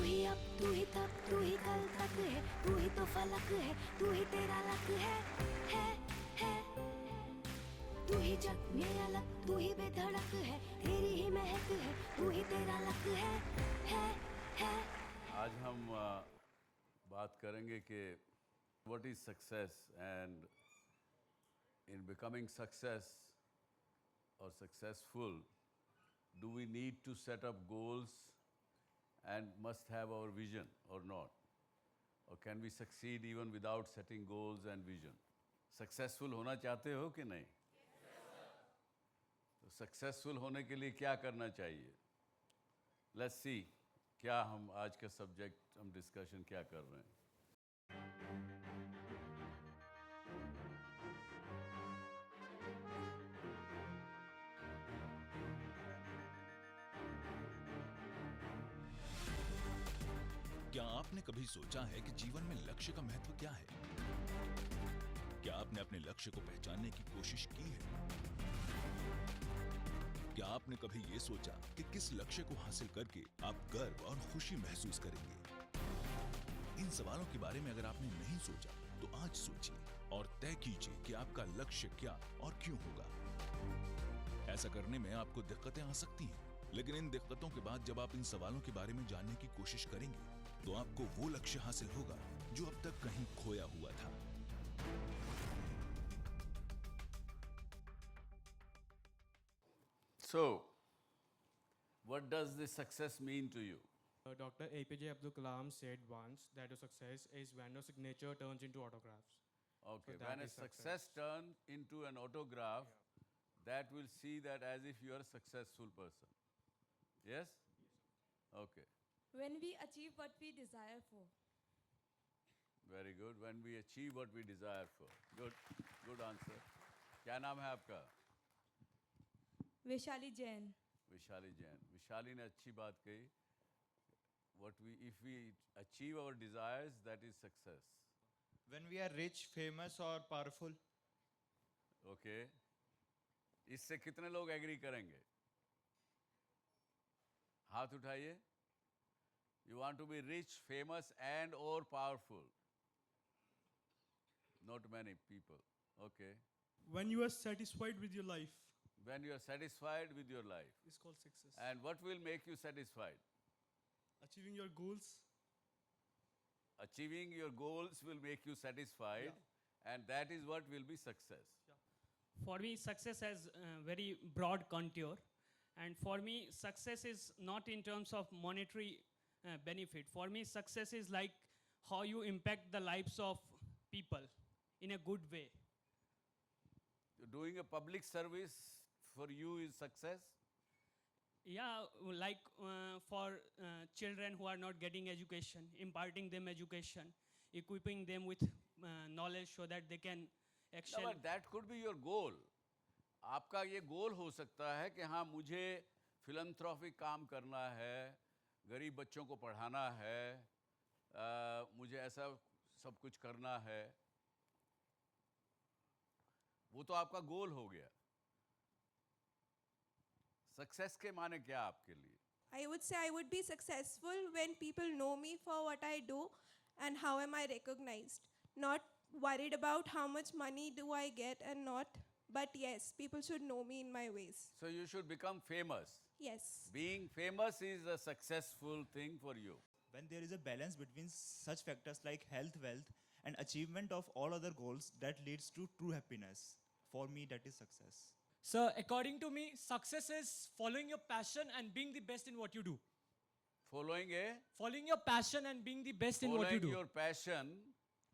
ही अब, तू ही तब, तू ही कल तक है, तू ही तो फलक है, तू ही तेरा लक है। तू ही जग में अलग, तू ही बेधड़क है, तेरी ही महक है, तू ही तेरा लक है। आज हम बात करेंगे कि what is success and in becoming success or successful, do we need to set up goals and must have our vision or not? Or can we succeed even without setting goals and vision? Successful होना चाहते हो कि नहीं? तो successful होने के लिए क्या करना चाहिए? Let's see क्या हम आज का subject हम discussion क्या कर रहे हैं. क्या आपने कभी सोचा है कि जीवन में लक्ष्य का महत्व क्या है? क्या आपने अपने लक्ष्य को पहचानने की कोशिश की है? क्या आपने कभी यह सोचा कि किस लक्ष्य को हासिल करके आप गर्व और खुशी महसूस करेंगे? इन सवालों के बारे में अगर आपने नहीं सोचा तो आज सोचिए और तय कीजिए कि आपका लक्ष्य क्या और क्यों होगा। ऐसा करने में आपको दिक्कतें आ सकती हैं, लेकिन इन दिक्कतों के बाद जब आप इन सवालों के बारे में जानने की कोशिश करेंगे तो आपको वो लक्ष्य हासिल होगा जो अब तक कहीं खोया हुआ था। So, what does this success mean to you? Dr. APJ Abdul Kalam said once that a success is when your signature turns into autographs. Okay, So that when a is success turns into an autograph, that will see that as if you are a successful person. Yes? Okay, When we achieve what we desire for. very good. When we achieve what we desire for. Good, good answer. क्या नाम है आपका? Vaishali Jain. Vishali Jain. Vishali ने अच्छी बात कही. If we achieve our desires, that is success. When we are rich, famous or powerful. Okay. इससे कितने लोग एग्री करेंगे? हाथ उठाइए. You want to be rich, famous and or powerful. Not many people. Okay. When you are satisfied with your life, When you are satisfied with your life. it's called success. And what will make you satisfied? Achieving your goals, Achieving your goals will make you satisfied, and that is what will be success. For me, success has very broad contour, and for me, success is not in terms of monetary benefit. For me, success is like how you impact the lives of people in a good way. Doing a public service for you is success? Yeah, like for children who are not getting education, imparting them education, equipping them with knowledge so that they can No, excel. but that could be your goal. आपका ये गोल हो सकता है कि हाँ मुझे फिलंथ्रॉफिक काम करना है, गरीब बच्चों को पढ़ाना है, मुझे ऐसा सब कुछ करना है. वो तो आपका गोल हो गया. सक्सेस के माने क्या आपके लिए? I would say I would be successful when people know me for what I do and how am I recognized. Not worried about how much money do I get and not, but yes, people should know me in my ways. So you should become famous. Yes. Being famous is a successful thing for you. When there is a balance between such factors like health, wealth, and achievement of all other goals, that leads to true happiness. For me, that is success. So, according to me, success is following your passion and being the best in what you do. Following Following your passion and being the best in what you do. your passion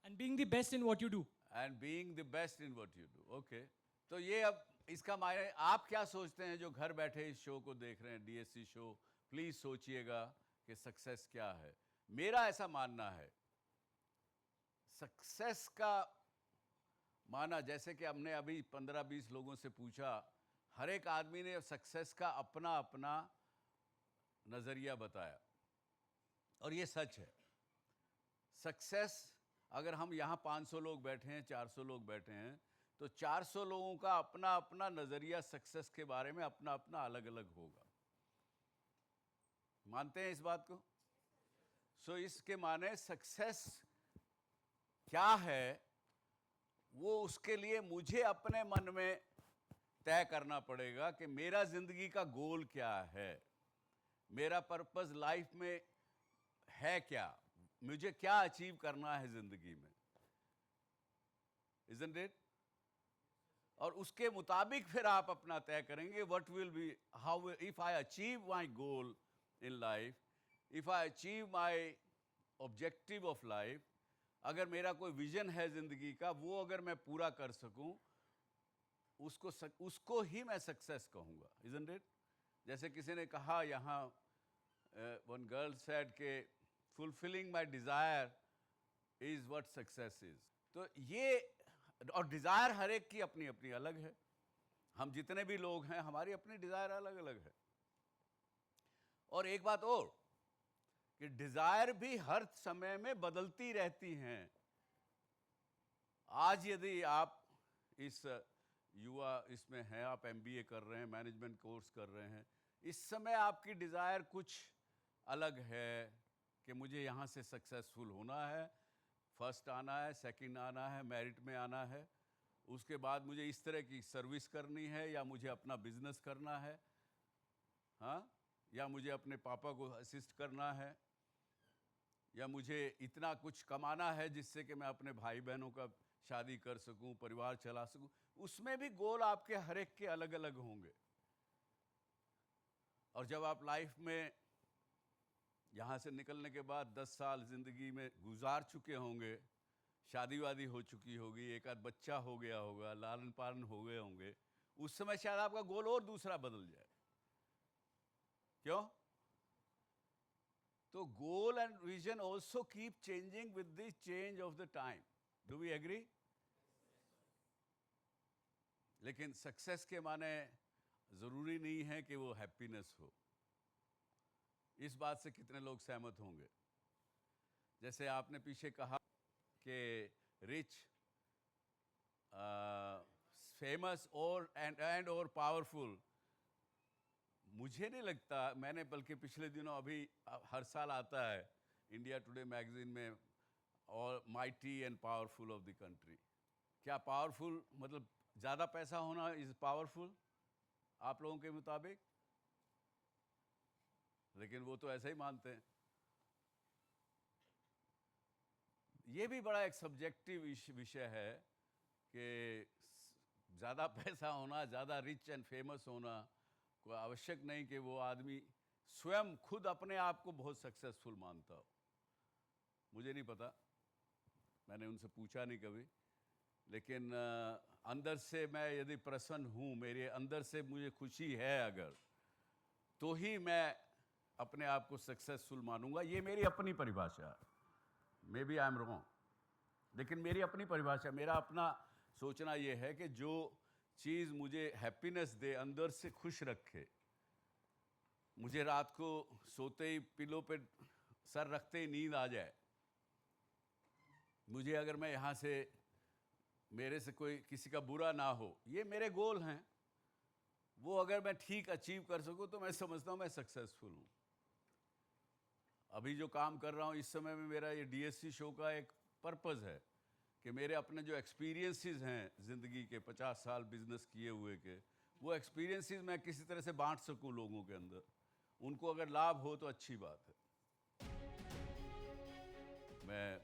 And being the best in what you do. and being the best in what you do. Okay. तो ये अब इसका मायने आप क्या सोचते हैं जो घर बैठे इस शो को देख रहे हैं, डीएससी शो? प्लीज सोचिएगा कि सक्सेस क्या है. मेरा ऐसा मानना है सक्सेस का माना, जैसे कि हमने अभी 15-20 लोगों से पूछा, हर एक आदमी ने सक्सेस का अपना अपना नज़रिया बताया और ये सच है. सक्सेस, अगर हम यहाँ 500 लोग बैठे हैं, 400 लोग बैठे हैं, तो 400 लोगों का अपना अपना नज़रिया सक्सेस के बारे में अपना अपना अलग अलग होगा. मानते हैं इस बात को? सो इसके माने सक्सेस क्या है वो उसके लिए मुझे अपने मन में तय करना पड़ेगा कि मेरा जिंदगी का गोल क्या है, मेरा पर्पस लाइफ में है क्या, मुझे क्या अचीव करना है जिंदगी में, isn't it? और उसके मुताबिक फिर आप अपना तय करेंगे what will be, how, if I achieve my goal in life, if I achieve my objective of life, अगर मेरा कोई विजन है जिंदगी का वो अगर मैं पूरा कर सकूं, उसको ही मैं सक्सेस कहूंगा, isn't it? जैसे किसी ने कहा यहाँ, वन गर्ल सेड के fulfilling my desire is what success is. तो ये, और डिजायर हर एक की अपनी अपनी अलग है, हम जितने भी लोग हैं हमारी अपनी डिजायर अलग अलग है। और एक बात और कि डिजायर भी हर समय में बदलती रहती हैं। आज यदि आप इस युवा इसमें हैं, आप एमबीए कर रहे हैं, मैनेजमेंट कोर्स कर रहे हैं, इस समय आपकी डिजायर कुछ अलग है कि मुझे यहाँ से सक्सेसफुल होना है, फर्स्ट आना है, सेकंड आना है, मेरिट में आना है, उसके बाद मुझे इस तरह की सर्विस करनी है, या मुझे अपना बिजनेस करना है, हाँ, या मुझे अपने पापा को असिस्ट करना है, या मुझे इतना कुछ कमाना है जिससे कि मैं अपने भाई बहनों का शादी कर सकूं, परिवार चला सकूं। उसमें भी गोल आपके हर एक के अलग अलग होंगे। और जब आप लाइफ में यहाँ से निकलने के बाद 10 साल ज़िंदगी में गुजार चुके होंगे, शादी वादी हो चुकी होगी, एक आध बच्चा हो गया होगा, लालन पालन हो गए होंगे, उस समय शायद आपका गोल और दूसरा बदल जाए। क्यों? तो goal and vision also keep changing with the change of the time. Do we agree? लेकिन सक्सेस के माने ज़रूरी नहीं है कि वो हैप्पीनेस हो। इस बात से कितने लोग सहमत होंगे? जैसे आपने पीछे कहा कि रिच, फेमस और एंड और पावरफुल, मुझे नहीं लगता, मैंने बल्कि पिछले दिनों अभी हर साल आता है इंडिया टुडे मैगजीन में, और mighty and powerful of the country. क्या पावरफुल मतलब ज़्यादा पैसा होना इज़ पावरफुल आप लोगों के मुताबिक? लेकिन वो तो ऐसा ही मानते हैं। ये भी बड़ा एक सब्जेक्टिव विषय है कि ज़्यादा पैसा होना, ज़्यादा रिच एंड फेमस होना कोई आवश्यक नहीं कि वो आदमी स्वयं खुद अपने आप को बहुत सक्सेसफुल मानता हो। मुझे नहीं पता, मैंने उनसे पूछा नहीं कभी, लेकिन अंदर से मैं यदि प्रसन्न हूँ, मेरे अंदर से मुझे खुशी है अगर, तो ही मैं अपने आप को सक्सेसफुल मानूंगा। ये मेरी अपनी परिभाषा है, maybe I am wrong, लेकिन मेरी अपनी परिभाषा, मेरा अपना सोचना ये है कि जो चीज़ मुझे हैप्पीनेस दे, अंदर से खुश रखे, मुझे रात को सोते ही पिलो पे सर रखते ही नींद आ जाए, मुझे अगर मैं यहाँ से, मेरे से कोई किसी का बुरा ना हो, ये मेरे गोल हैं, वो अगर मैं ठीक अचीव कर सकूँ तो मैं समझता हूँ मैं सक्सेसफुल हूँ। अभी जो काम कर रहा हूँ इस समय में, मेरा ये डीएससी शो का एक पर्पज़ है कि मेरे अपने जो एक्सपीरियंसेस हैं ज़िंदगी के 50 साल बिजनेस किए हुए के, वो एक्सपीरियंसेस मैं किसी तरह से बांट सकूं लोगों के अंदर, उनको अगर लाभ हो तो अच्छी बात है।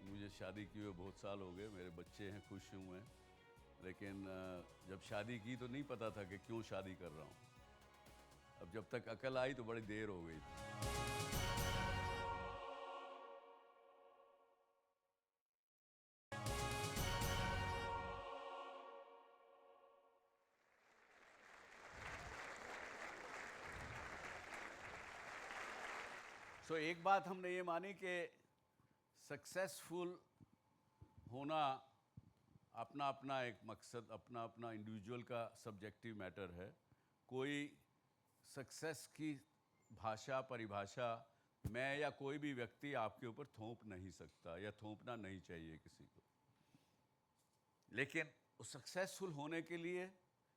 मुझे शादी किए हुए बहुत साल हो गए, मेरे बच्चे हैं, खुश हुए हैं, लेकिन जब शादी की तो नहीं पता था कि क्यों शादी कर रहा हूँ। अब जब तक अकल आई तो बड़ी देर हो गई थी। तो एक बात हमने ये मानी कि सक्सेसफुल होना अपना अपना एक मकसद, अपना अपना इंडिविजुअल का सब्जेक्टिव मैटर है। कोई सक्सेस की भाषा, परिभाषा मैं या कोई भी व्यक्ति आपके ऊपर थोप नहीं सकता, या थोपना नहीं चाहिए किसी को। लेकिन उस सक्सेसफुल होने के लिए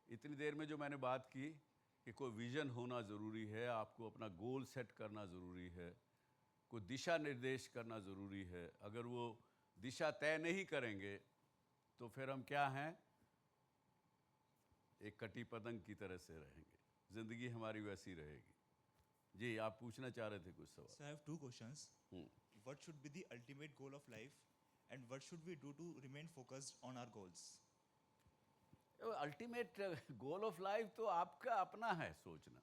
इतनी देर में जो मैंने बात की कि कोई विज़न होना ज़रूरी है, आपको अपना गोल सेट करना ज़रूरी है, को दिशा निर्देश करना ज़रूरी है। अगर वो दिशा तय नहीं करेंगे तो फिर हम क्या हैं, एक कटी पतंग की तरह से रहेंगे, ज़िंदगी हमारी वैसी रहेगी। जी, आप पूछना चाह रहे थे कुछ सवाल। So I have two questions. What should be the ultimate goal of life, and what should we do to remain focused on our goals? Ultimate goal of life तो आपका अपना है सोचना।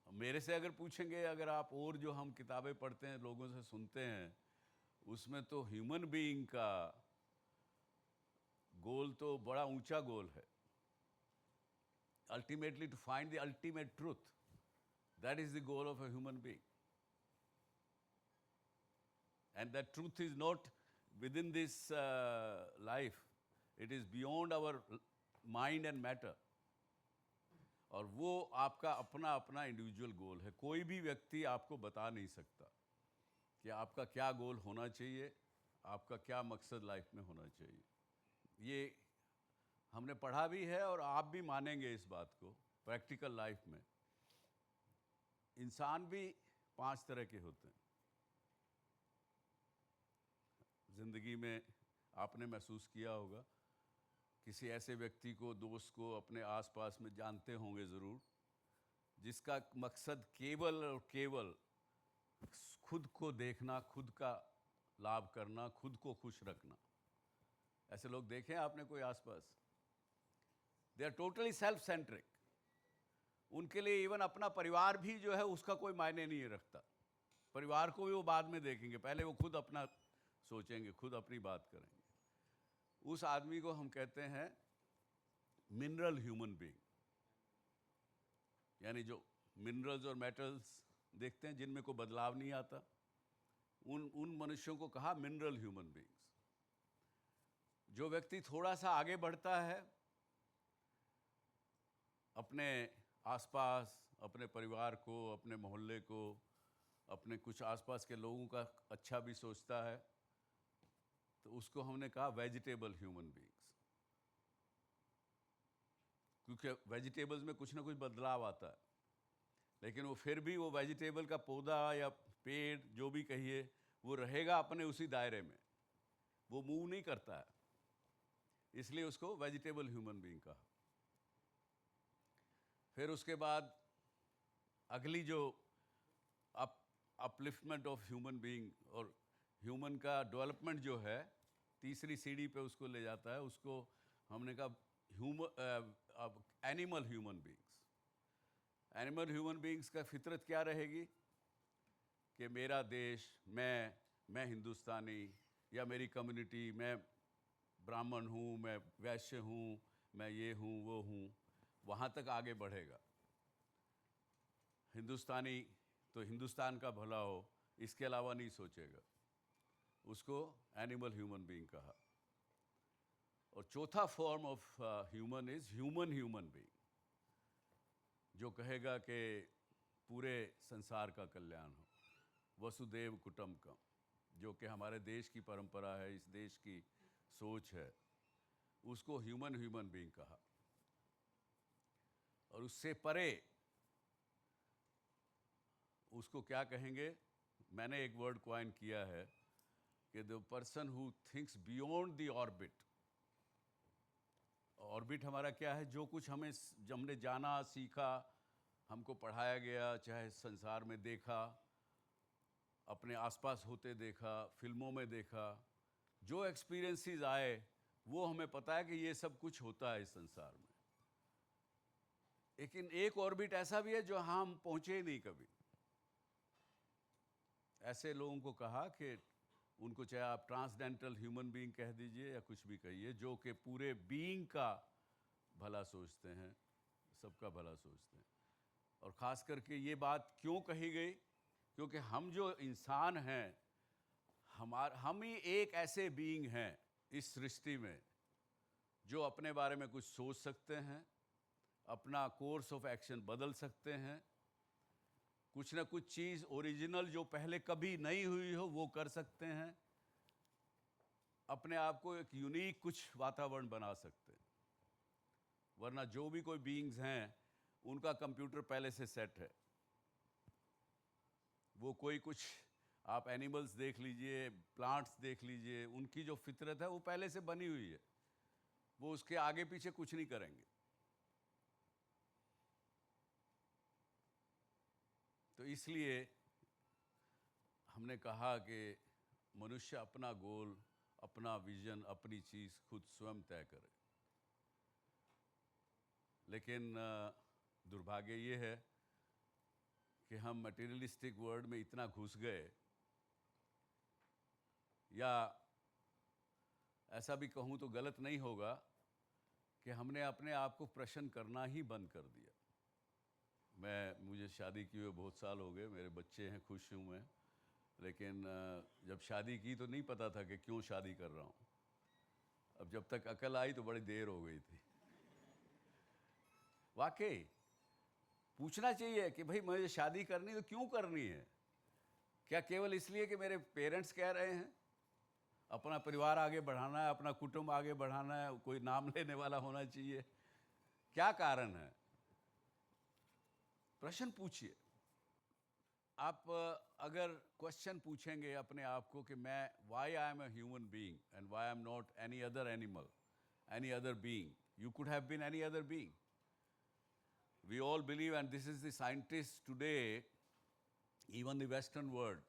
मेरे से अगर पूछेंगे, अगर आप और जो हम किताबें पढ़ते हैं, लोगों से सुनते हैं, उसमें तो ह्यूमन बीइंग का गोल तो बड़ा ऊंचा गोल है। Ultimately to find the ultimate truth, that is the goal of a human being, and that truth is not within this life, it is beyond our mind and matter, और वो आपका अपना अपना इंडिविजुअल गोल है। कोई भी व्यक्ति आपको बता नहीं सकता कि आपका क्या गोल होना चाहिए, आपका क्या मकसद लाइफ में होना चाहिए। ये हमने पढ़ा भी है और आप भी मानेंगे इस बात को। प्रैक्टिकल लाइफ में इंसान भी 5 तरह के होते हैं। ज़िंदगी में आपने महसूस किया होगा, किसी ऐसे व्यक्ति को, दोस्त को अपने आसपास में जानते होंगे ज़रूर, जिसका मकसद केवल और केवल खुद को देखना, खुद का लाभ करना, खुद को खुश रखना। ऐसे लोग देखे हैं आपने कोई आसपास? They are totally self centric. उनके लिए इवन अपना परिवार भी जो है उसका कोई मायने नहीं रखता। परिवार को भी वो बाद में देखेंगे, पहले वो खुद अपना सोचेंगे, खुद अपनी बात करेंगे। उस आदमी को हम कहते हैं मिनरल ह्यूमन बीइंग, यानी जो मिनरल्स और मेटल्स देखते हैं जिनमें कोई बदलाव नहीं आता, उन मनुष्यों को कहा मिनरल ह्यूमन बीइंग्स। जो व्यक्ति थोड़ा सा आगे बढ़ता है, अपने आसपास, अपने परिवार को, अपने मोहल्ले को, अपने कुछ आसपास के लोगों का अच्छा भी सोचता है, तो उसको हमने कहा वेजिटेबल ह्यूमन बीइंग्स। क्योंकि वेजिटेबल्स में कुछ ना कुछ बदलाव आता है, लेकिन वो फिर भी वो वेजिटेबल का पौधा या पेड़ जो भी कहिए, वो रहेगा अपने उसी दायरे में, वो मूव नहीं करता है, इसलिए उसको वेजिटेबल ह्यूमन बीइंग कहा। फिर उसके बाद अगली जो अपलिफ्टमेंट ऑफ ह्यूमन बीइंग और ह्यूमन का डेवलपमेंट जो है, तीसरी सीढ़ी पे उसको ले जाता है, उसको हमने कहा animal human beings. Animal human beings का फितरत क्या रहेगी कि मेरा देश, मैं हिंदुस्तानी, या मेरी कम्युनिटी, मैं ब्राह्मण हूँ, मैं वैश्य हूँ, मैं ये हूँ, वो हूँ, वहाँ तक आगे बढ़ेगा। हिंदुस्तानी तो हिंदुस्तान का भला हो, इसके अलावा नहीं सोचेगा, उसको एनिमल ह्यूमन बीइंग कहा। और चौथा form of human is human being, जो कहेगा कि पूरे संसार का कल्याण हो, वसुदेव कुटुंबकम, जो कि हमारे देश की परंपरा है, इस देश की सोच है, उसको ह्यूमन बीइंग कहा। और उससे परे उसको क्या कहेंगे? मैंने एक वर्ड क्वाइन किया है कि the person who thinks beyond the orbit. Orbit हमारा क्या है? जो कुछ हमने जाना, सीखा, हमको पढ़ाया गया, चाहे संसार में देखा, अपने आसपास होते देखा, फिल्मों में देखा, जो एक्सपीरियंसेस आए, वो हमें पता है कि ये सब कुछ होता है इस संसार में। लेकिन एक ऑर्बिट ऐसा भी है जो हम पहुंचे ही नहीं कभी। ऐसे लोगों को कहा कि उनको चाहे आप ट्रांसडेंटल ह्यूमन बीइंग कह दीजिए या कुछ भी कहिए, जो कि पूरे बीइंग का भला सोचते हैं, सबका भला सोचते हैं। और ख़ास करके ये बात क्यों कही गई? क्योंकि हम जो इंसान हैं, हम ही एक ऐसे बीइंग हैं इस सृष्टि में जो अपने बारे में कुछ सोच सकते हैं, अपना कोर्स ऑफ एक्शन बदल सकते हैं, कुछ ना कुछ चीज़ ओरिजिनल जो पहले कभी नहीं हुई हो वो कर सकते हैं, अपने आप को एक यूनिक कुछ वातावरण बना सकते हैं। वरना जो भी कोई बीइंग्स हैं, उनका कंप्यूटर पहले से सेट है, वो कोई कुछ, आप एनिमल्स देख लीजिए, प्लांट्स देख लीजिए, उनकी जो फितरत है वो पहले से बनी हुई है, वो उसके आगे पीछे कुछ नहीं करेंगे। तो इसलिए हमने कहा कि मनुष्य अपना गोल, अपना विजन, अपनी चीज़ खुद स्वयं तय करे। लेकिन दुर्भाग्य ये है कि हम मटेरियलिस्टिक वर्ल्ड में इतना घुस गए, या ऐसा भी कहूँ तो गलत नहीं होगा कि हमने अपने आप को प्रश्न करना ही बंद कर दिया। मुझे शादी किए हुए बहुत साल हो गए, मेरे बच्चे हैं, खुश हूँ मैं, लेकिन जब शादी की तो नहीं पता था कि क्यों शादी कर रहा हूँ। अब जब तक अकल आई तो बड़ी देर हो गई थी। वाकई पूछना चाहिए कि भाई मुझे शादी करनी तो क्यों करनी है? क्या केवल इसलिए कि मेरे पेरेंट्स कह रहे हैं? अपना परिवार आगे बढ़ाना है, अपना कुटुंब आगे बढ़ाना है, कोई नाम लेने वाला होना चाहिए, क्या कारण है? प्रश्न पूछिए। आप अगर क्वेश्चन पूछेंगे अपने आप को कि मैं why I am a human being and why I am not any other animal, any other being, you could have been any other being. We all believe, and this is the scientists today, even the Western world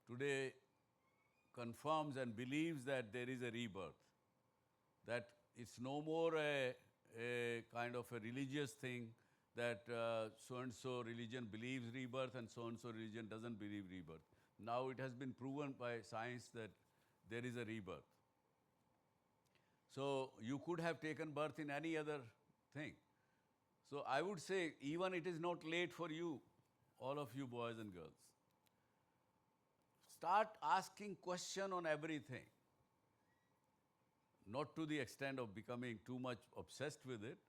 today confirms and believes that there is a rebirth, that it's no more a kind of a religious thing, that so-and-so religion believes rebirth and so-and-so religion doesn't believe rebirth. Now it has been proven by science that there is a rebirth. So you could have taken birth in any other thing. So I would say even it is not late for you, all of you boys and girls. Start asking question on everything. Not to the extent of becoming too much obsessed with it.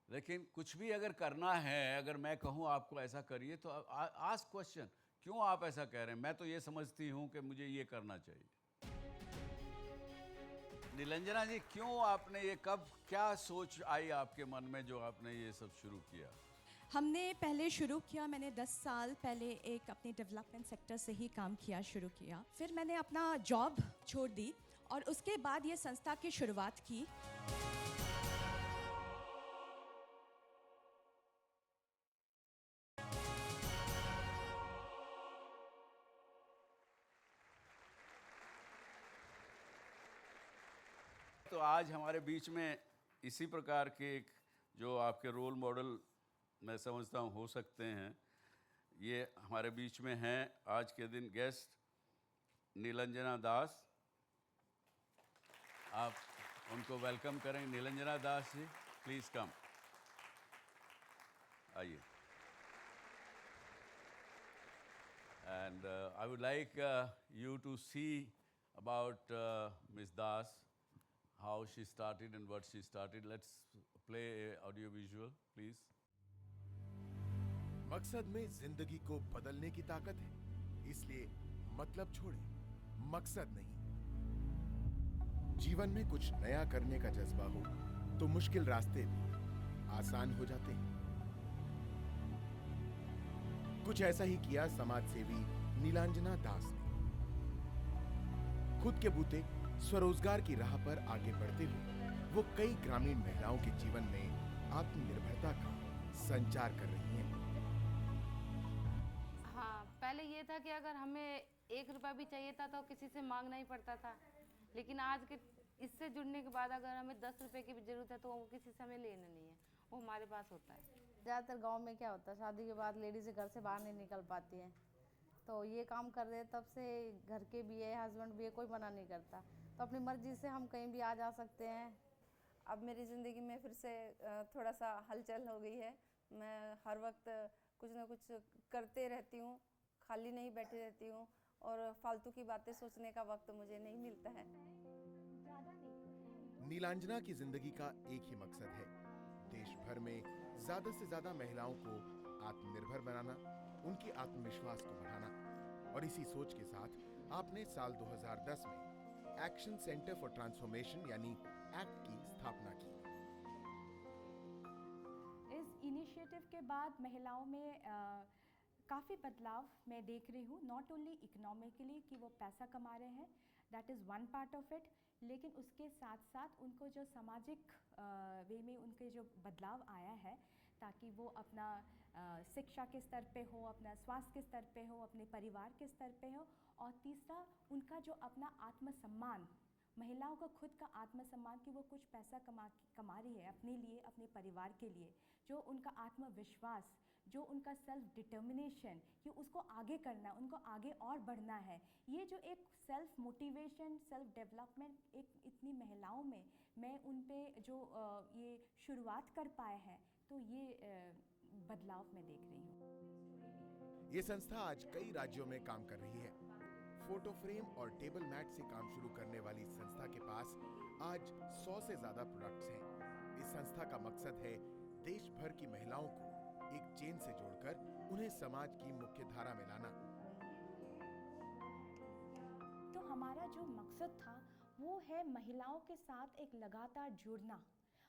लेकिन कुछ भी अगर करना है, अगर मैं कहूँ आपको ऐसा करिए तो ask question. क्यों आप ऐसा कह रहे हैं? मैं तो ये समझती हूँ कि मुझे ये करना चाहिए. नीलंजना जी, क्यों आपने ये, कब क्या सोच आई आपके मन में जो आपने ये सब शुरू किया? हमने पहले शुरू किया, मैंने 10 साल पहले एक अपने डेवलपमेंट सेक्टर से ही काम किया शुरू किया। फिर मैंने अपना जॉब छोड़ दी और उसके बाद ये संस्था की शुरुआत की। तो आज हमारे बीच में इसी प्रकार के एक जो आपके रोल मॉडल मैं समझता हूँ हो सकते हैं, ये हमारे बीच में हैं आज के दिन गेस्ट नीलंजना दास। आप उनको वेलकम करें। नीलंजना दास जी, प्लीज़ कम, आइए। And I would like you to see about Ms. Das, how she started and what she started. Let's play a audio visual, please. मकसद में जिंदगी को बदलने की ताकत है, इसलिए मतलब छोड़ें, मकसद नहीं। जीवन में कुछ नया करने का जज्बा हो तो मुश्किल रास्ते भी आसान हो जाते हैं। कुछ ऐसा ही किया समाज सेवी नीलांजना दास ने। खुद के बूते स्वरोजगार की राह पर आगे बढ़ते हुए वो कई ग्रामीण महिलाओं के जीवन में आत्मनिर्भरता का संचार कर रही हैं। हाँ, पहले ये था कि अगर हमें 1 रुपया भी चाहिए था तो किसी से मांगना ही पड़ता था, लेकिन आज के इससे जुड़ने के बाद अगर हमें 10 रुपए की भी जरूरत है तो वो किसी से हमें लेना नहीं है, वो हमारे पास होता है। ज़्यादातर गांव में क्या होता है, शादी के बाद लेडीज़ घर से बाहर नहीं निकल पाती हैं, तो ये काम कर रहे हैं तब से घर के भी है, हस्बैंड भी है, कोई मना नहीं करता, तो अपनी मर्जी से हम कहीं भी आ जा सकते हैं। अब मेरी ज़िंदगी में फिर से थोड़ा सा हलचल हो गई है। मैं हर वक्त कुछ ना कुछ करते रहती हूँ, खाली नहीं बैठी रहती हूँ, और फालतू की बातें सोचने का वक्त मुझे नहीं मिलता है। नीलांजना की जिंदगी का एक ही मकसद है, देश भर में ज्यादा से ज्यादा महिलाओं को आत्मनिर्भर बनाना, उनकी आत्मविश्वास को बढ़ाना। और इसी सोच के साथ आपने साल 2010 में एक्शन सेंटर फॉर ट्रांसफॉर्मेशन यानी एक्ट की स्थापना की। इस इनिशिएटिव के बाद महिलाओं में काफ़ी बदलाव मैं देख रही हूँ, नॉट ओनली इकोनॉमिकली कि वो पैसा कमा रहे हैं, that is one part of it, लेकिन उसके साथ साथ उनको जो सामाजिक वे में उनके जो बदलाव आया है, ताकि वो अपना शिक्षा के स्तर पे हो, अपना स्वास्थ्य के स्तर पे हो, अपने परिवार के स्तर पे हो, और तीसरा उनका जो अपना आत्मसम्मान, महिलाओं का खुद का आत्मसम्मान कि वो कुछ पैसा कमा रही है अपने लिए, अपने परिवार के लिए, जो उनका आत्मविश्वास, जो उनका सेल्फ डिटर्मिनेशन कि उसको आगे करना, उनको आगे और बढ़ना है, ये जो एक सेल्फ मोटिवेशन, सेल्फ डेवलपमेंट एक इतनी महिलाओं में मैं उन पे जो ये शुरुआत कर पाए हैं, तो ये बदलाव मैं देख रही हूँ। ये संस्था आज कई राज्यों में काम कर रही है। फोटो फ्रेम और टेबल मैट से काम शुरू करने वाली इस संस्था के पास आज 100 से ज्यादा प्रोडक्ट्स हैं। इस संस्था का मकसद है देश भर की महिलाओं को एक चेन से जोड़कर उन्हें समाज की मुख्य धारा में लाना। तो हमारा जो मकसद था वो है महिलाओं के साथ एक लगातार जुड़ना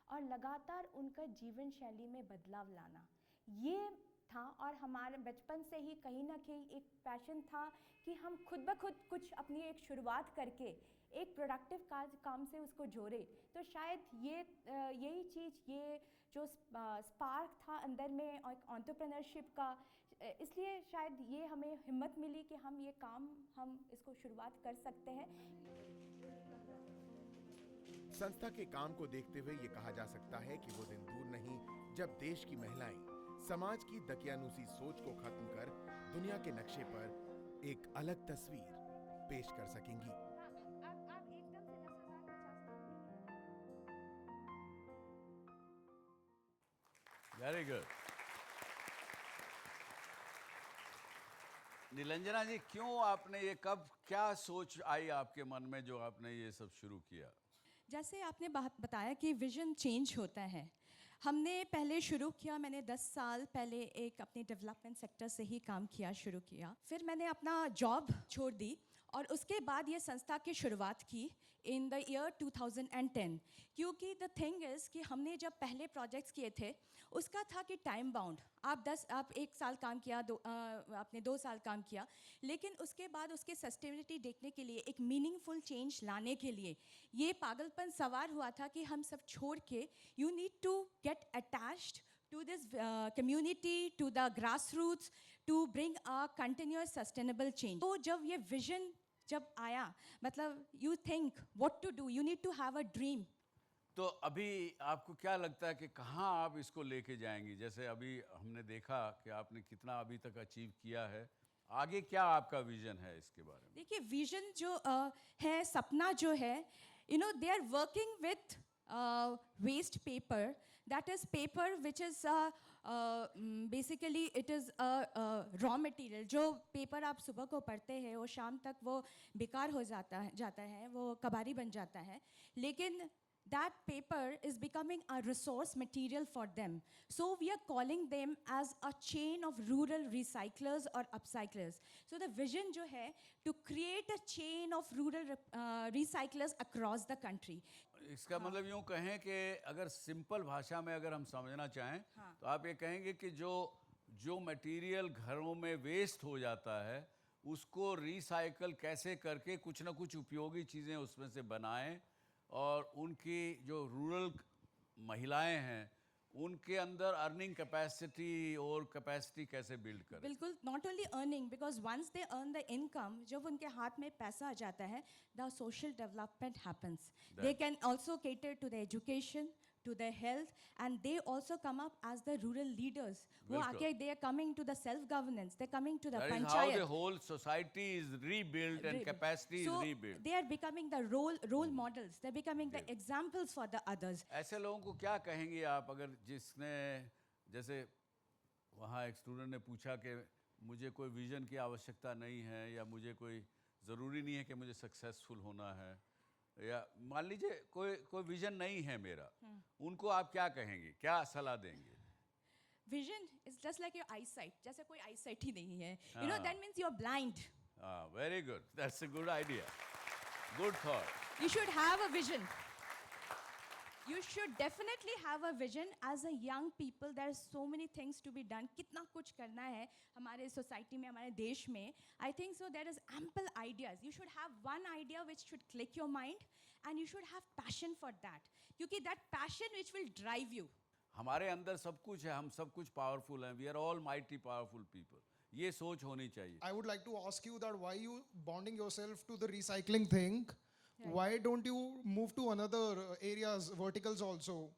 और लगातार उनका जीवन शैली में बदलाव लाना, ये था। और हमारे बचपन से ही कहीं ना कहीं एक पैशन था कि हम खुद ब खुद कुछ अपनी एक शुरुआत करके एक प्रोडक्टिव काम से उसको जोड़े। तो शायद यही चीज़, ये जो स्पार्क था अंदर में और एंटरप्रेन्योरशिप का, इसलिए शायद ये हमें हिम्मत मिली कि हम ये काम, हम इसको शुरुआत कर सकते हैं। संस्था के काम को देखते हुए ये कहा जा सकता है कि वो दिन दूर नहीं जब देश की महिलाएं समाज की दकियानूसी सोच को खत्म कर दुनिया के नक्शे पर एक अलग तस्वीर पेश कर सकेंगी। Very good. नीलंजना जी, क्यों आपने ये, कब क्या सोच आई आपके मन में जो आपने ये सब शुरू किया? जैसे आपने बताया कि विजन चेंज होता है, हमने पहले शुरू किया, मैंने 10 साल पहले एक अपने डेवलपमेंट सेक्टर से ही काम किया शुरू किया, फिर मैंने अपना जॉब छोड़ दी और उसके बाद ये संस्था की शुरुआत की इन द ईयर 2010। क्योंकि द थिंग इज़ कि हमने जब पहले प्रोजेक्ट्स किए थे उसका था कि टाइम बाउंड, आप 1 साल काम किया, आपने 2 साल काम किया, लेकिन उसके बाद उसके सस्टेनेबिलिटी देखने के लिए, एक मीनिंगफुल चेंज लाने के लिए ये पागलपन सवार हुआ था कि हम सब छोड़ के you need to get attached to this community, to the grassroots, to bring a continuous sustainable change. तो जब ये vision जब आया, मतलब you think what to do, you need to have a dream. तो अभी आपको क्या लगता है कि कहाँ आप इसको लेके जाएंगी? जैसे अभी हमने देखा कि आपने कितना अभी तक अचीव किया है, आगे क्या आपका विजन है इसके बारे में? देखिए, विजन जो है, सपना जो है, they are working with waste paper. That is paper which is basically it is a raw material. जो पेपर आप सुबह को पढ़ते हैं और शाम तक वो बेकार हो जाता है, वो कबाड़ी बन जाता है, लेकिन that paper is becoming a resource material for them. So we are calling them as a chain of rural recyclers or upcyclers. So the vision जो है to create a chain of rural recyclers across the country. इसका मतलब यूँ कहें कि अगर simple भाषा में अगर हम समझना चाहें, तो आप ये कहेंगे कि जो मटेरियल घरों में वेस्ट हो जाता है उसको रिसाइकल कैसे करके कुछ ना कुछ उपयोगी चीज़ें उसमें से बनाएं, और उनकी जो रूरल महिलाएं हैं उनके अंदर अर्निंग कैपेसिटी और कैपेसिटी कैसे बिल्ड करें? बिल्कुल, not only earning, because once they earn the income, जब उनके हाथ में पैसा आ जाता है, the social development happens. They can also cater to the education, to their health, and they also come up as the rural leaders. वो आके they are coming to the self-governance, they're coming to the panchayat. That is how the whole society is rebuilt and capacity is rebuilt. They are becoming the role models. They're becoming the examples for the others. ऐसे लोगों को क्या कहेंगे आप, अगर जिसने, जैसे वहाँ एक स्टूडेंट ने पूछा कि मुझे कोई विजन की आवश्यकता नहीं है, या मुझे कोई ज़रूरी नहीं है कि मुझे सक्सेसफुल होना है, या मान लीजिए कोई विजन नहीं है मेरा, उनको आप क्या कहेंगे, क्या सलाह देंगे? Vision is just like your eyesight, जैसे कोई आईसाइट ही नहीं है, that means you are blind. Very good, that's a good idea, good thought. You should have a vision. You should definitely have a vision. As a young people, there are so many things to be done. कितना कुछ करना है हमारे society में, हमारे देश में. I think so there is ample ideas. You should have one idea which should click your mind, and you should have passion for that. क्योंकि that passion which will drive you. हमारे अंदर सब कुछ है, हम सब कुछ पावरफुल हैं. We are all mighty powerful people. ये सोच होनी चाहिए. I would like to ask you that why you bonding yourself to the recycling thing? Right. Why don't you move to another areas, verticals also?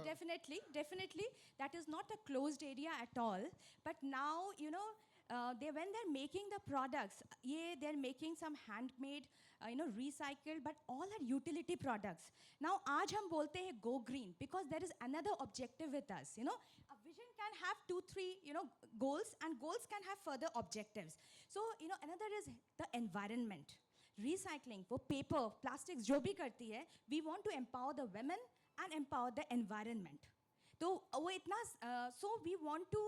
Definitely. That is not a closed area at all. But now, when they're making the products, they're making some handmade, recycled, but all are utility products. Now, आज हम बोलते हैं go green because there is another objective with us. A vision can have 2-3, goals, and goals can have further objectives. So, another is the environment. Recycling, वो paper, plastics जो भी करती है, we want to empower the women and empower the environment. तो वो इतना, so we want to,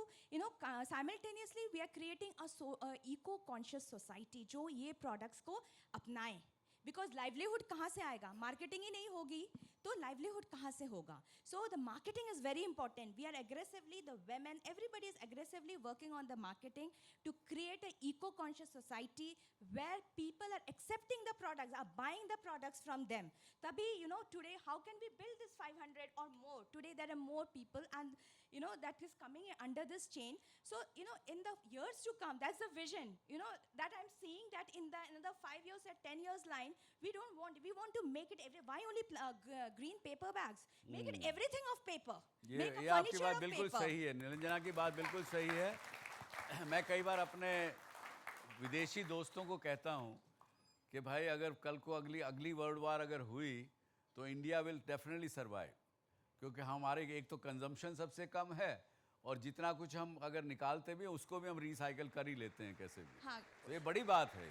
simultaneously we are creating a eco-conscious society जो ये products को अपनाए. Because livelihood कहाँ से आएगा? Marketing ही नहीं होगी, तो livelihood कहाँ से होगा? So the marketing is very important. We are aggressively, the women, everybody is aggressively working on the marketing to create an eco-conscious society where people are accepting the products, are buying the products from them. Tabhi, today, how can we build this 500 or more? Today there are more people, and that is coming under this chain. So, in the years to come, that's the vision, that I'm seeing that in the another 5 years or 10 years line, we want to make it why only green paper bags? Make it everything of paper. Make a ये आपकी furniture बात of बिल्कुल paper. सही है. निरंजना की बात बिल्कुल सही है. मैं कई बार अपने विदेशी दोस्तों को कहता हूँ कि भाई अगर कल को अगली वर्ल्ड वार अगर हुई तो इंडिया विल डेफिनेटली सर्वाइव, क्योंकि हमारे एक तो कंजम्पशन सबसे कम है और जितना कुछ हम अगर निकालते भी उसको भी हम रिसाइकल कर ही लेते हैं कैसे भी. हाँ. तो ये बड़ी बात है.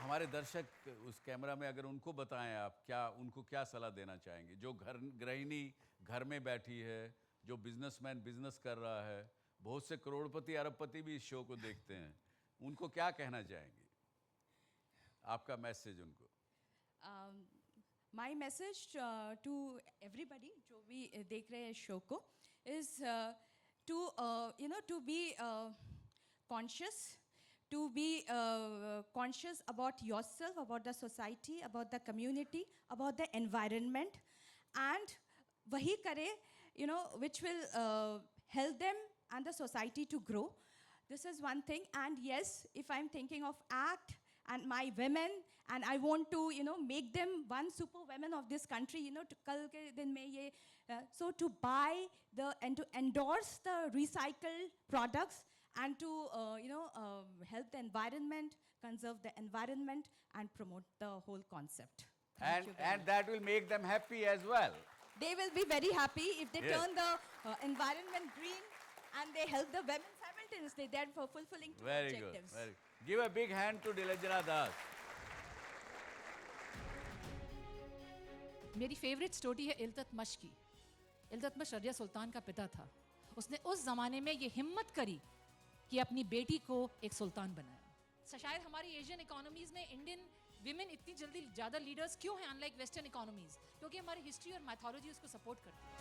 हमारे दर्शक उस कैमरा में अगर उनको बताएं आप उनको क्या सलाह देना चाहेंगे, जो गृहिणी घर में बैठी है, जो बिजनेसमैन बिजनेस कर रहा है, बहुत से करोड़पति अरबपति भी इस शो को देखते हैं, उनको क्या कहना चाहेंगे? आपका मैसेज उनको. My message to everybody जो भी देख रहे हैं शो को is to be conscious, to be conscious about yourself, about the society, about the community, about the environment, and wahi kare, which will help them and the society to grow. This is one thing. And yes, if I'm thinking of ACT and my women, and I want to, make them one super women of this country, to kal ke din mein ye, so to buy and to endorse the recycled products, and to, help the environment, conserve the environment, and promote the whole concept. Thank you very And much. that will make them happy as well. They will be very happy if they Yes. turn the environment green and they help the women simultaneously. They are fulfilling two Very good. objectives. Very good. Give a big hand to Nilanjana Das. मेरी favourite story है इल्तुतमिश की. इल्तुतमिश रज़िया सुल्तान का पिता था. उसने उस ज़माने में ये हिम्मत करी कि अपनी बेटी को एक सुल्तान बनाया. शायद हमारी एशियन इकोनॉमीज़ में इंडियन विमेन इतनी जल्दी ज़्यादा लीडर्स क्यों हैं अनलाइक वेस्टर्न इकोनॉमीज़? क्योंकि हमारी हिस्ट्री और मैथोलॉजी उसको सपोर्ट करती है.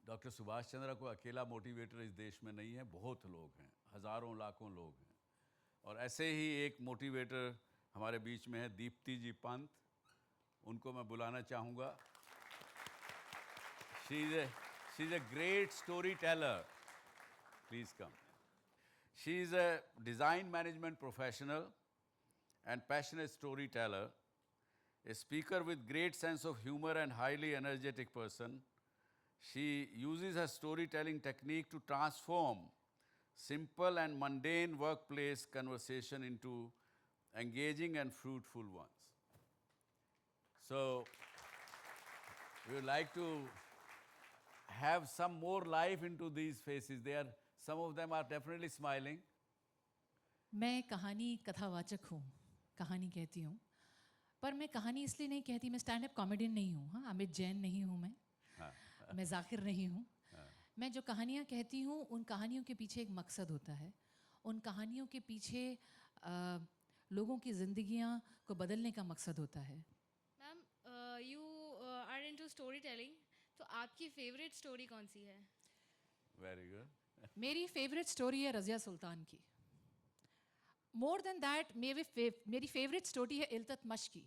डॉक्टर सुभाष चंद्र को अकेला मोटिवेटर इस देश में नहीं है, बहुत लोग हैं, हज़ारों लाखों लोग हैं. और ऐसे ही एक मोटिवेटर हमारे बीच में है दीप्ति जी पंत. उनको मैं बुलाना चाहूँगा. She is a great storyteller. Please come. She is a design management professional and passionate storyteller, a speaker with great sense of humor and highly energetic person. She uses her storytelling technique to transform simple and mundane workplace conversation into engaging and fruitful ones. So, we would like to have some more life into these faces. Some of them are definitely smiling. मैं कहानी कथावाचक हूँ, कहानी कहती हूँ, पर मैं कहानी इसलिए नहीं कहती, मैं स्टैंड अप कॉमेडियन नहीं हूँ, हाँ, अमित जैन नहीं हूँ मैं जाकिर नहीं हूँ। मैं जो कहानियाँ कहती हूँ उन कहानियों के पीछे एक मकसद होता है, उन कहानियों के पीछे लोगों की ज़िंदगियाँ को बदलने का मकसद होता है। Ma'am you are into story telling, तो आपकी फेवरेट स्टोरी कौन सी है? Very good. मेरी फेवरेट स्टोरी है रज़िया सुल्तान की। मोर देन दैट मेरी फेवरेट स्टोरी है इल्तुतमिश की।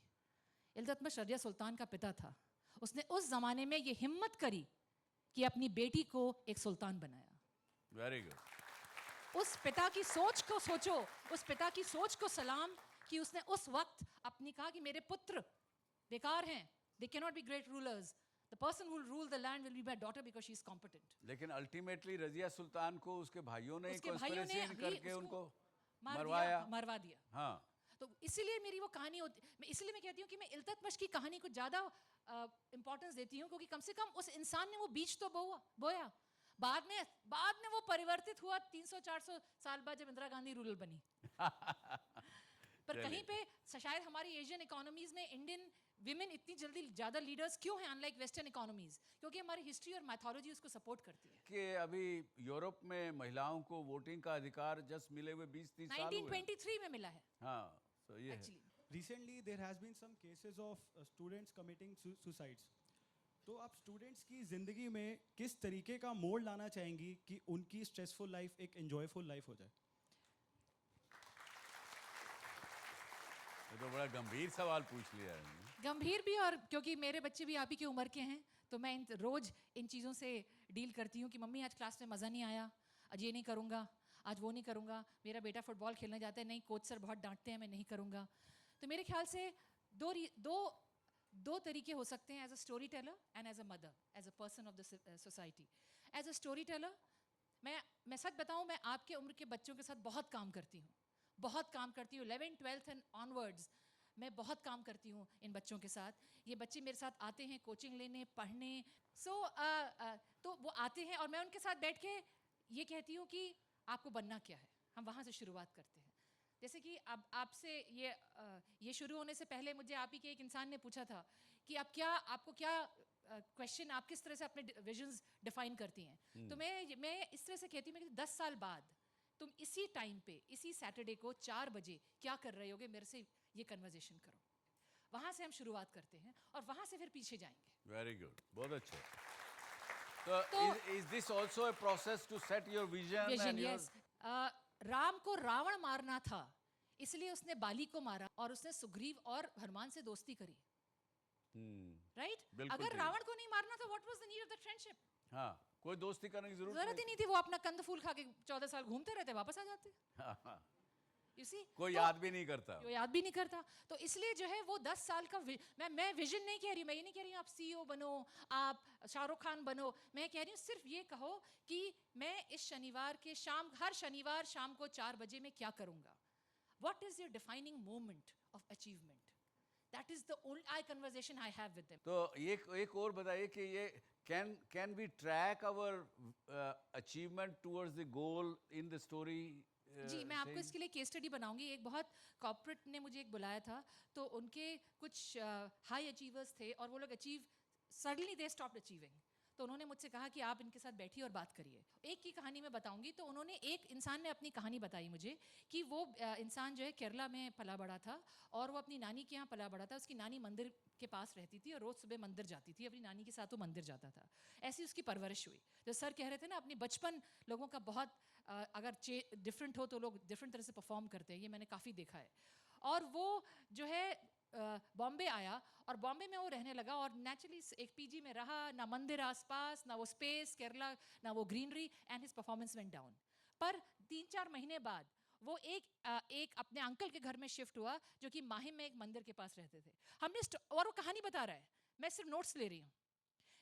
इल्तुतमिश रज़िया सुल्तान का पिता था। उसने उस ज़माने में ये हिम्मत करी कि अपनी बेटी को एक सुल्तान बनाया। Very good. उस पिता की सोच को सोचो, उस पिता की सोच को सलाम कि उसने उस वक्त अपनी कहा कि मेरे पुत्र बेकार हैं, they cannot be great rulers. The person who will rule the land will be my daughter because she is competent. लेकिन अल्टीमेटली रजिया सुल्तान को उसके भाइयों ने कॉन्स्पिरेसी करके उनको मरवा दिया। हाँ। तो इसीलिए मेरी वो कहानी होती, इसलिए मैं कहती हूँ कि मैं इल्तुतमिश की कहानी को ज़्यादा इंपॉर्टेंस देती हूँ, क्योंकि कम से कम उस इंसान ने वो बीज तो बोया। बाद में वो परिवर्तित हुआ 300-400 साल बाद जब इंदिरा गांधी रूरल बनी। पर कहीं पे शायद हमारी एशियन इकोनॉमीज में इंडियन विमेन इतनी जल्दी ज़्यादा लीडर्स क्यों हैं अनलाइक वेस्टर्न इकोनॉमीज? क्योंकि हमारी हिस्ट्री और मैथोलॉजी उसको सपोर्ट करती है। कि अभी यूरोप में महिलाओं को वोटिंग का अधिकार जस्ट मिले हुए 20-30 साल हुए। 1923 में मिला है। हाँ, so ये है। Recently there has been some cases of students committing suicides. तो आप स्टूडेंट्स की ज़िंदगी में किस तरीके का मोड़ लाना चाहेंगी कि उनकी स्ट्रेसफुल लाइफ एक एंजॉयफुल लाइफ हो जाए? ये तो बड़ा गंभीर सवाल पूछ लिया है। गंभीर भी, और क्योंकि मेरे बच्चे भी आप ही की उम्र के हैं, तो मैं रोज़ इन चीज़ों से डील करती हूँ कि मम्मी आज क्लास में मज़ा नहीं आया, आज ये नहीं करूँगा, आज वो नहीं करूँगा। मेरा बेटा फुटबॉल खेलने जाता है, नहीं कोच सर बहुत डांटते हैं, मैं नहीं करूँगा। तो मेरे ख्याल से दो तरीके हो सकते हैं, as a story teller and as a mother, as a person of the society. As a story teller मैं सच बताऊँ, मैं आपके उम्र के बच्चों के साथ बहुत काम करती हूँ, 11th 12th एंड ऑनवर्ड्स मैं बहुत काम करती हूँ इन बच्चों के साथ। ये बच्चे मेरे साथ आते हैं कोचिंग लेने, पढ़ने। तो वो आते हैं और मैं उनके साथ बैठ के ये कहती हूँ कि आपको बनना क्या है। हम वहाँ से शुरुआत करते हैं। जैसे कि अब आपसे ये शुरू होने से पहले मुझे आप ही के एक इंसान ने पूछा था कि आपको क्या क्वेश्चन, आप किस तरह से अपने विजन्स डिफाइन करती हैं। तो मैं इस तरह से कहती हूँ कि 10 साल बाद तुम इसी टाइम पे, इसी सैटरडे को 4 बजे क्या कर रहे होगे, मेरे से ये कन्वर्सेशन करो। वहाँ से हम शुरुआत करते हैं और वहाँ से फिर पीछे जाएंगे। वेरी गुड, बहुत अच्छा। तो is this also a process to set your vision? Yes. Ram को रावण मारना था, इसलिए उसने बाली को मारा और उसने सुग्रीव और हनुमान से दोस्ती करी। राइट? अगर रावण को नहीं मारना था, what was the need of that friendship? हाँ, कोई दोस्ती करने की जरूरत ही नहीं थी। वो अपना कंद फूल खा के 14 साल घूमते रहते, वापस आ जाते। You see? कोई याद भी नहीं करता। कोई याद भी नहीं करता। तो इसलिए जो है वो 10 साल का मैं विजन नहीं कह रही हूँ, मैं ये नहीं कह रही हूँ आप CEO बनो, आप शाहरुख खान बनो। मैं कह रही हूँ सिर्फ ये कहो कि मैं इस शनिवार के हर शनिवार शाम को 4 बजे में क्या करूँगा। What is your defining moment of achievement? That is the only conversation I have with them. तो एक और बताइए कि ये can we track our achievement towards the goal in the story? जी, मैं आपको इसके लिए केस स्टडी बनाऊंगी। एक बहुत कॉर्पोरेट ने मुझे एक बुलाया था, तो उनके कुछ हाई अचीवर्स थे और वो लोग सडनली दे स्टॉप्ड अचीविंग। तो उन्होंने मुझसे कहा कि आप इनके साथ बैठिए और बात करिए। एक की कहानी मैं बताऊंगी। तो उन्होंने, एक इंसान ने अपनी कहानी बताई मुझे कि वो इंसान जो है केरला में पला बड़ा था और वो अपनी नानी के यहाँ पला बड़ा था। उसकी नानी मंदिर के पास रहती थी और रोज़ सुबह मंदिर जाती थी, अपनी नानी के साथ वो मंदिर जाता था। ऐसी उसकी परवरिश हुई। जो सर कह रहे थे ना, अपनी बचपन लोगों का बहुत अगर डिफरेंट हो तो लोग डिफरेंट तरह से परफॉर्म करते हैं। ये मैंने काफ़ी देखा है। और वो जो है बॉम्बे आया और बॉम्बे में वो रहने लगा और नेचुरली एक पीजी में रहा, ना मंदिर आसपास, ना वो स्पेस केरला, ना वो greenery, and his performance went down. पर 3-4 महीने बाद वो एक अपने अंकल के घर में शिफ्ट हुआ जो कि माहिम में एक मंदिर के पास रहते थे। और वो कहानी बता रहा है, मैं सिर्फ नोट्स ले रही हूँ।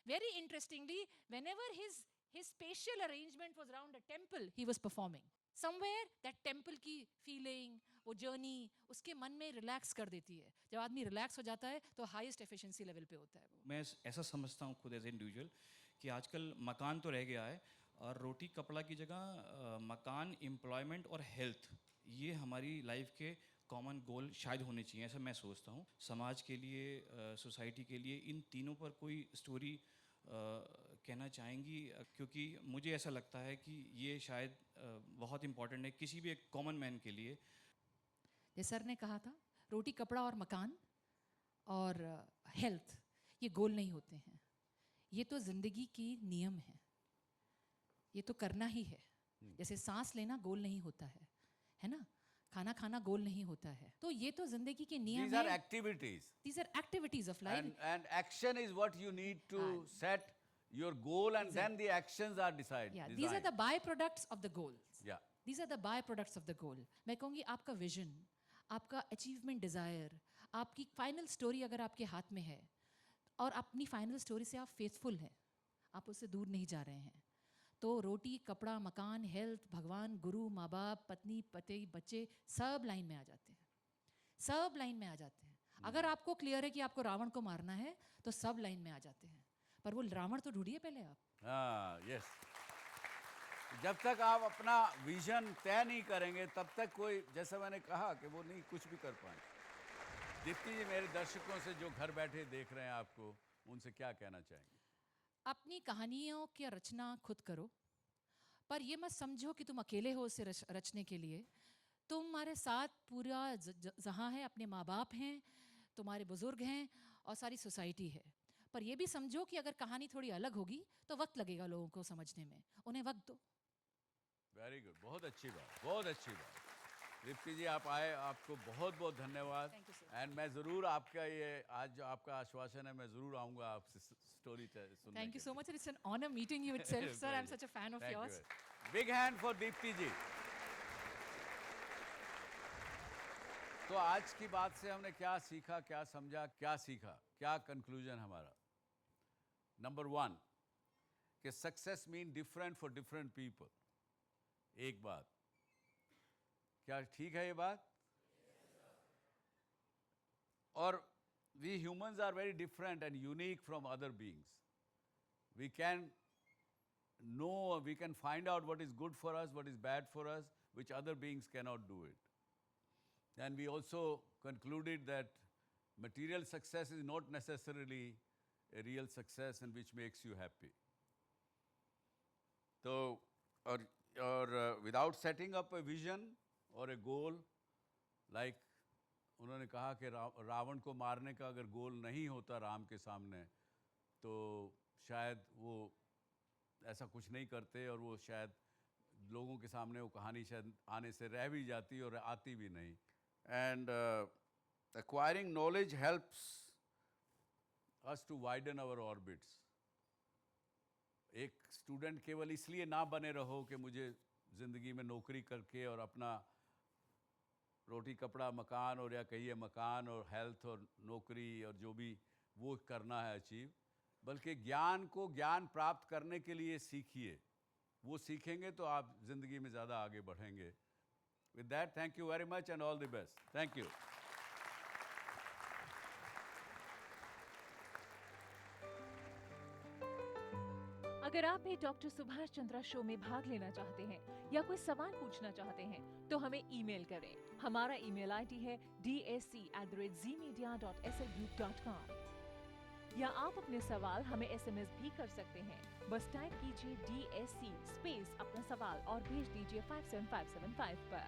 Very interestingly, whenever his spatial arrangement was around a temple, he was performing. Somewhere that temple की feeling, वो journey उसके मन में रिलैक्स कर देती है। जब आदमी रिलैक्स हो जाता है तो हाईएस्ट एफिशिएंसी लेवल पे होता है वो। मैं ऐसा समझता हूँ खुद एज इंडिविजुअल कि आजकल मकान तो रह गया है और रोटी कपड़ा की जगह मकान, एम्प्लॉयमेंट और हेल्थ, ये हमारी लाइफ के कॉमन गोल शायद होने चाहिए, ऐसा मैं सोचता हूँ। समाज के लिए, सोसाइटी के लिए, इन तीनों पर कोई स्टोरी कहना चाहेंगी? क्योंकि मुझे ऐसा लगता है कि ये शायद बहुत इम्पॉर्टेंट है किसी भी एक कॉमन मैन के लिए। जैसे सर ने कहा था, रोटी कपड़ा और मकान और हेल्थ ये गोल नहीं होते हैं, ये तो ज़िंदगी की नियम है, ये तो करना ही है। जैसे सांस लेना गोल नहीं होता है ना? खाना खाना गोल नहीं होता है। तो ये तो जिंदगी के नियम हैं। These are activities. These are activities of life. And action is what you need to set your goal, and then the actions are decided. Yeah, these are the byproducts of the goals. Yeah. These are the byproducts of the goal. मैं कहूँगी आपका vision, आपका achievement desire, आपकी final story अगर आपके हाथ में है और अपनी फाइनल स्टोरी से आप फेथफुल हैं, आप उससे दूर नहीं जा रहे हैं, तो रोटी कपड़ा मकान हेल्थ भगवान गुरु माँ बाप पत्नी पति बच्चे सब लाइन में आ जाते हैं, सब लाइन में आ जाते हैं। अगर आपको क्लियर है कि आपको रावण को मारना है तो सब लाइन में आ जाते हैं, पर वो रावण तो ढूंढिए पहले आप। हाँ, यस। जब तक आप अपना विजन तय नहीं करेंगे तब तक कोई, जैसा मैंने कहा कि वो नहीं कुछ भी कर पाएंगे। दीप्ति जी, मेरे दर्शकों से जो घर बैठे देख रहे हैं आपको, उनसे क्या कहना चाहेंगे? अपनी कहानियों की रचना खुद करो, पर ये मत समझो कि तुम अकेले हो उसे रचने के लिए। तुम्हारे साथ पूरा जहां है, अपने माँ बाप हैं, तुम्हारे बुजुर्ग हैं और सारी सोसाइटी है। पर ये भी समझो कि अगर कहानी थोड़ी अलग होगी तो वक्त लगेगा लोगों को समझने में, उन्हें वक्त दो। वेरी गुड, बहुत अच्छी बात, बहुत अच्छी बात। दीप्ति जी आप आए, आपको बहुत बहुत धन्यवाद। एंड मैं ज़रूर आपका ये आज जो आपका आश्वासन है, मैं ज़रूर आऊँगा आपसे स्टोरी सुनने। Thank you so much. It's an honor meeting you itself, sir. I'm such a fan of yours. Big hand for Deepti जी। तो आज की बात से हमने क्या सीखा, क्या समझा, क्या सीखा, क्या कंक्लूजन हमारा? नंबर 1 कि success mean different for different people. एक बात, क्या ठीक है ये बात? और we humans are very different and unique from other beings. We can know, we can find out what is good for us, what is bad for us, which other beings cannot do it. And we also concluded that material success is not necessarily a real success and which makes you happy. So, or without setting up a vision or a goal, like उन्होंने कहा कि रावण को मारने का अगर गोल नहीं होता राम के सामने, तो शायद वो ऐसा कुछ नहीं करते और वो शायद लोगों के सामने वो कहानी शायद आने से रह भी जाती और आती भी नहीं। And acquiring knowledge helps us to widen our orbits. एक स्टूडेंट केवल इसलिए ना बने रहो कि मुझे ज़िंदगी में नौकरी करके और अपना रोटी कपड़ा मकान, और या कहिए मकान और हेल्थ और नौकरी और जो भी वो करना है अचीव, बल्कि ज्ञान को ज्ञान प्राप्त करने के लिए सीखिए। वो सीखेंगे तो आप ज़िंदगी में ज़्यादा आगे बढ़ेंगे। With that, thank you very much and all the best. Thank you. अगर आप भी डॉक्टर सुभाष चंद्रा शो में भाग लेना चाहते हैं या कोई सवाल पूछना चाहते हैं तो हमें ईमेल करें। हमारा ईमेल आईडी है dsc@zmedia.slgroup.com, या आप अपने सवाल हमें SMS भी कर सकते हैं। बस टाइप कीजिए DSC स्पेस अपना सवाल और भेज दीजिए 57575 पर।